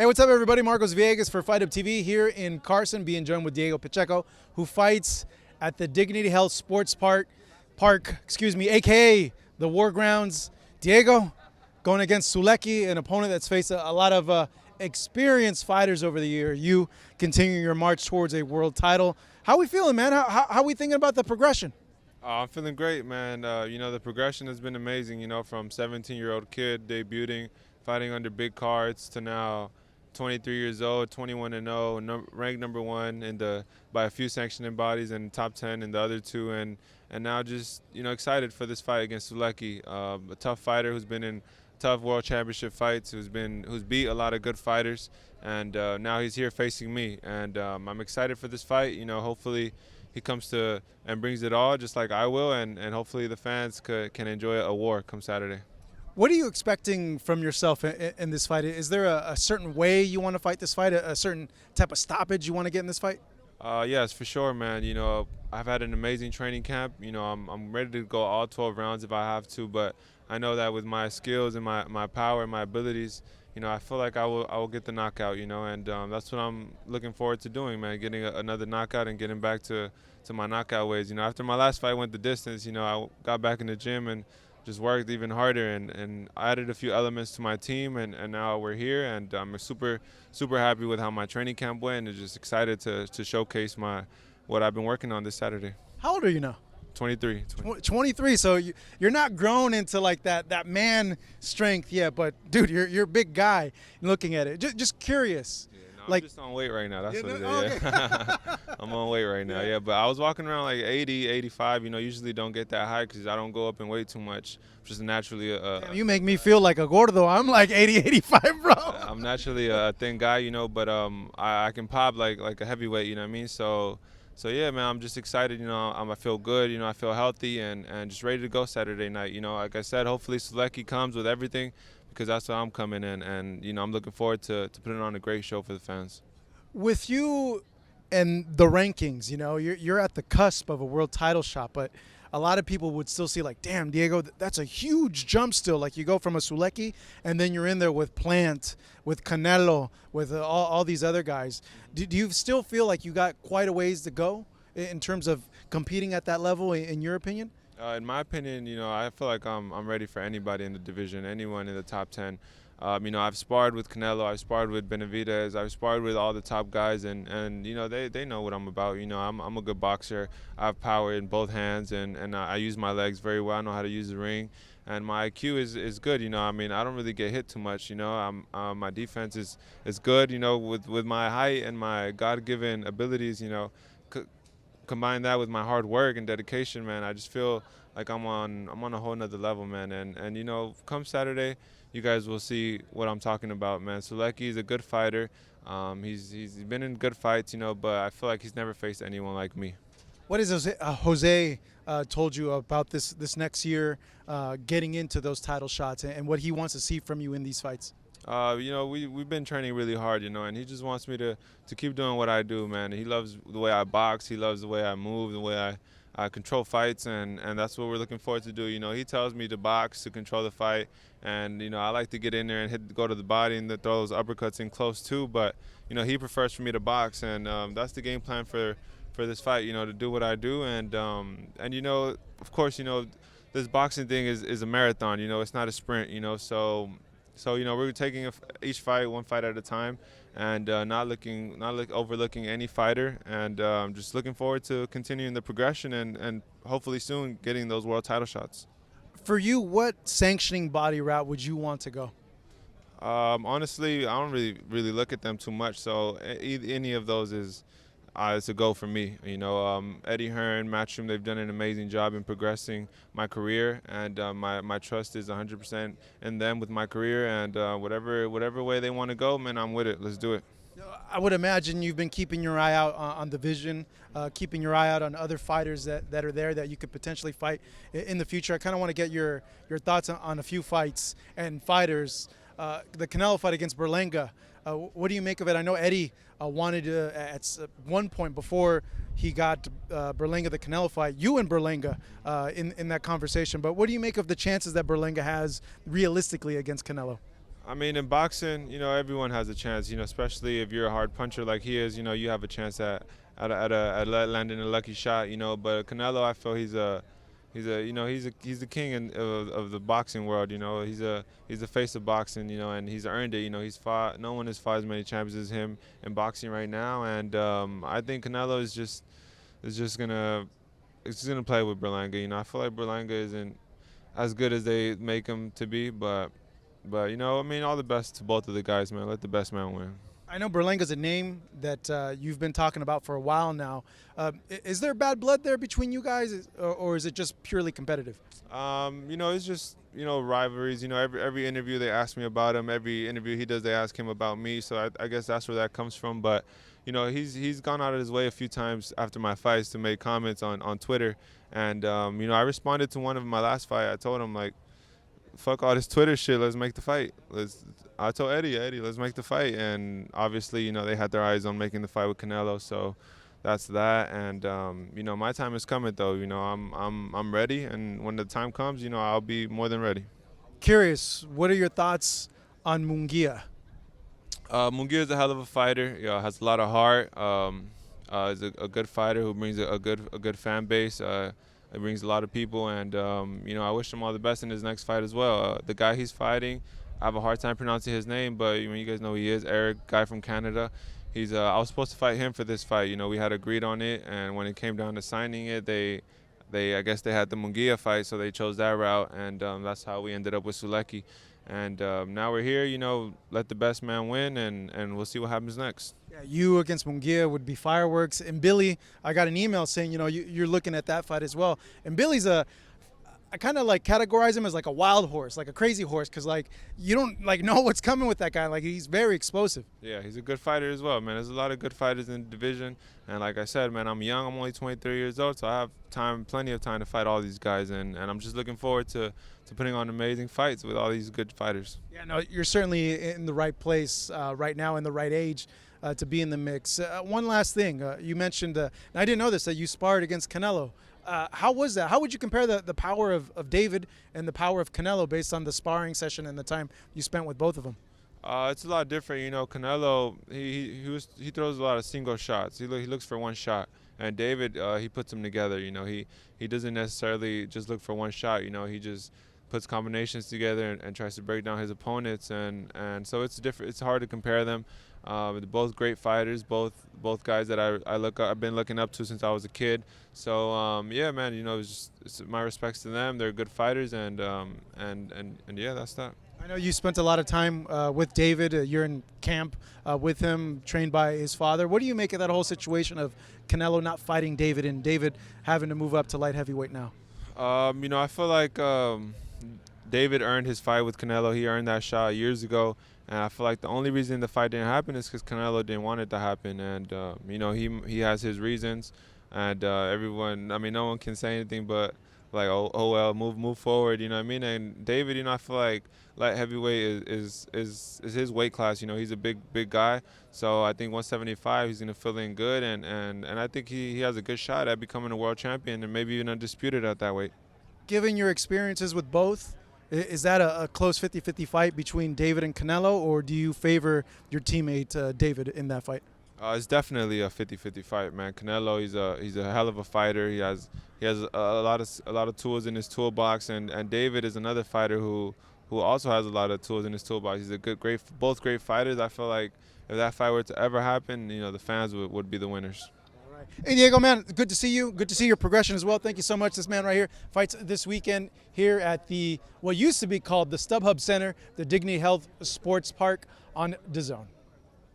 Hey, what's up, everybody? Marcos Villegas for Fight Up TV here in Carson, being joined with Diego Pachecho, who fights at the Dignity Health Sports Park, aka the War Grounds. Diego, going against Sulecki, an opponent that's faced a lot of experienced fighters over the year. You continuing your march towards a world title. How we feeling, man? How we thinking about the progression? I'm feeling great, man. The progression has been amazing, from 17-year-old kid debuting, fighting under big cards to now 23 years old, 21-0, ranked number one by a few sanctioning bodies and top 10 in the other two, and now just excited for this fight against Sulecki, a tough fighter who's been in tough world championship fights, who's beat a lot of good fighters, and now he's here facing me, and I'm excited for this fight. Hopefully he comes to and brings it all, just like I will, and hopefully the fans can enjoy a war come Saturday. What are you expecting from yourself in this fight? Is there a certain way you want to fight this fight, a certain type of stoppage you want to get in this fight? Yes, for sure, man. I've had an amazing training camp. I'm ready to go all 12 rounds if I have to, but I know that with my skills and my power and my abilities, I feel like I will get the knockout, and that's what I'm looking forward to doing, man, getting another knockout and getting back to my knockout ways. After my last fight went the distance, I got back in the gym and just worked even harder and added a few elements to my team, and now we're here, and I'm super happy with how my training camp went, and just excited to showcase what I've been working on this Saturday. How old are you now? 23. 23, so you're not grown into like that man strength yet, but dude, you're a big guy looking at it. Just curious. Yeah, no, like, I'm just on weight right now. That's what it is. Okay. Yeah. I'm on weight right now, yeah. But I was walking around like 80, 85. Usually don't get that high because I don't go up in weight too much. Just naturally Damn, you make me feel like a gordo. I'm like 80, 85, bro. I'm naturally a thin guy, but I can pop like a heavyweight, you know what I mean? So yeah, man, I'm just excited. I feel good. I feel healthy and just ready to go Saturday night. Like I said, hopefully Sulecki comes with everything because that's what I'm coming in, and I'm looking forward to putting on a great show for the fans. With you and the rankings, you're at the cusp of a world title shot, but a lot of people would still see like, damn, Diego, that's a huge jump still. Like you go from a Sulecki and then you're in there with Plant, with Canelo, with all these other guys. Do you still feel like you got quite a ways to go in terms of competing at that level, in your opinion? In my opinion, I feel like I'm ready for anybody in the division, anyone in the top 10. I've sparred with Canelo, I've sparred with Bernavidez, I've sparred with all the top guys, and they know what I'm about. I'm a good boxer. I have power in both hands, and I use my legs very well. I know how to use the ring, and my IQ is good. I don't really get hit too much. My defense is good. With my height and my God-given abilities. Combine that with my hard work and dedication, man. I just feel like I'm on a whole nother level, man. And come Saturday, you guys will see what I'm talking about, man. Sulecki is a good fighter. He's been in good fights, but I feel like he's never faced anyone like me. What has Jose told you about this next year, getting into those title shots, and what he wants to see from you in these fights? We've been training really hard, and he just wants me to keep doing what I do, man. He loves the way I box. He loves the way I move, the way I control fights, and that's what we're looking forward to do. He tells me to box, to control the fight, and I like to get in there and go to the body and throw those uppercuts in close too. But he prefers for me to box, and that's the game plan for this fight. To do what I do, and of course, this boxing thing is a marathon. It's not a sprint. So we're taking each fight one fight at a time, and not overlooking any fighter, and just looking forward to continuing the progression and hopefully soon getting those world title shots. For you, what sanctioning body route would you want to go? Honestly, I don't really look at them too much. So any of those is it's a go for me. Eddie Hearn, Matchroom, they've done an amazing job in progressing my career, and my trust is 100% in them with my career, and whatever way they want to go, man, I'm with it. Let's do it. I would imagine you've been keeping your eye out on the vision, keeping your eye out on other fighters that are there that you could potentially fight in the future. I kind of want to get your thoughts on a few fights and fighters. The Canelo fight against Berlanga, what do you make of it? I know Eddie wanted to, at one point before he got Berlanga the Canelo fight, you and Berlanga in that conversation. But what do you make of the chances that Berlanga has realistically against Canelo? I mean, in boxing, you know, everyone has a chance. You know, especially if you're a hard puncher like he is. You know, you have a chance at landing a lucky shot. You know, but Canelo, I feel he's the king of the boxing world. You know, he's the face of boxing. You know, and he's earned it. You know, he's fought. No one has fought as many champions as him in boxing right now. And I think Canelo is just gonna play with Berlanga. You know, I feel like Berlanga isn't as good as they make him to be, but you know, I mean, all the best to both of the guys, man. Let the best man win. I know Berlanga's a name that you've been talking about for a while now. Is there bad blood there between you guys, or is it just purely competitive? You know, it's just, you know, rivalries. You know, every interview they ask me about him. Every interview he does, they ask him about me. So I guess that's where that comes from. But you know, he's gone out of his way a few times after my fights to make comments on Twitter. And you know, I responded to one of my last fight. I told him, like, fuck all this Twitter shit. Let's make the fight. I told Eddie, let's make the fight. And obviously, you know, they had their eyes on making the fight with Canelo. So that's that. And you know, my time is coming though. You know, I'm ready. And when the time comes, you know, I'll be more than ready. Curious, what are your thoughts on Munguia? Munguia is a hell of a fighter. You know, has a lot of heart. Is a good fighter who brings a good fan base. It brings a lot of people, and you know, I wish him all the best in his next fight as well. The guy he's fighting, I have a hard time pronouncing his name, but I mean, you guys know who he is. Eric, guy from Canada. I was supposed to fight him for this fight. You know, we had agreed on it, and when it came down to signing it, I guess they had the Munguia fight, so they chose that route, and that's how we ended up with Sulecki. And now we're here, you know, let the best man win, and we'll see what happens next. Yeah, you against Munguia would be fireworks. And Billy, I got an email saying, you know, you're looking at that fight as well. And Billy's I kind of like categorize him as like a wild horse, like a crazy horse, because like you don't like know what's coming with that guy. Like he's very explosive. Yeah, he's a good fighter as well, man. There's a lot of good fighters in the division, and like I said, man, I'm young. I'm only 23 years old, so I have plenty of time to fight all these guys, and I'm just looking forward to putting on amazing fights with all these good fighters. Yeah, no, you're certainly in the right place right now, in the right age to be in the mix. One last thing, you mentioned, and I didn't know this, that you sparred against Canelo. How was that? How would you compare the power of David and the power of Canelo based on the sparring session and the time you spent with both of them? It's a lot different, you know. Canelo, he throws a lot of single shots. He looks for one shot, and David, he puts them together. You know, he doesn't necessarily just look for one shot. You know, he just puts combinations together and tries to break down his opponents, and so it's different. It's hard to compare them. They're both great fighters, both guys that I've been looking up to since I was a kid. So yeah, man, you know, it's my respects to them. They're good fighters, and yeah, that's that. I know you spent a lot of time with David. You're in camp with him, trained by his father. What do you make of that whole situation of Canelo not fighting David and David having to move up to light heavyweight now? You know, I feel like David earned his fight with Canelo. He earned that shot years ago, and I feel like the only reason the fight didn't happen is because Canelo didn't want it to happen. And you know, he has his reasons, and everyone. I mean, no one can say anything but like, oh well, move forward. You know what I mean? And David, you know, I feel like light heavyweight is his weight class. You know, he's a big guy. So I think 175, he's gonna fill in good, and I think he has a good shot at becoming a world champion and maybe even undisputed at that weight. Given your experiences with both, is that a close 50-50 fight between David and Canelo, or do you favor your teammate David in that fight? It's definitely a 50-50 fight, man. Canelo, he's a hell of a fighter. He has a lot of tools in his toolbox, and David is another fighter who also has a lot of tools in his toolbox. He's both great fighters. I feel like if that fight were to ever happen, you know, the fans would be the winners. Hey, Diego, man, good to see you. Good to see your progression as well. Thank you so much. This man right here fights this weekend here at what used to be called the StubHub Center, the Dignity Health Sports Park on DAZN.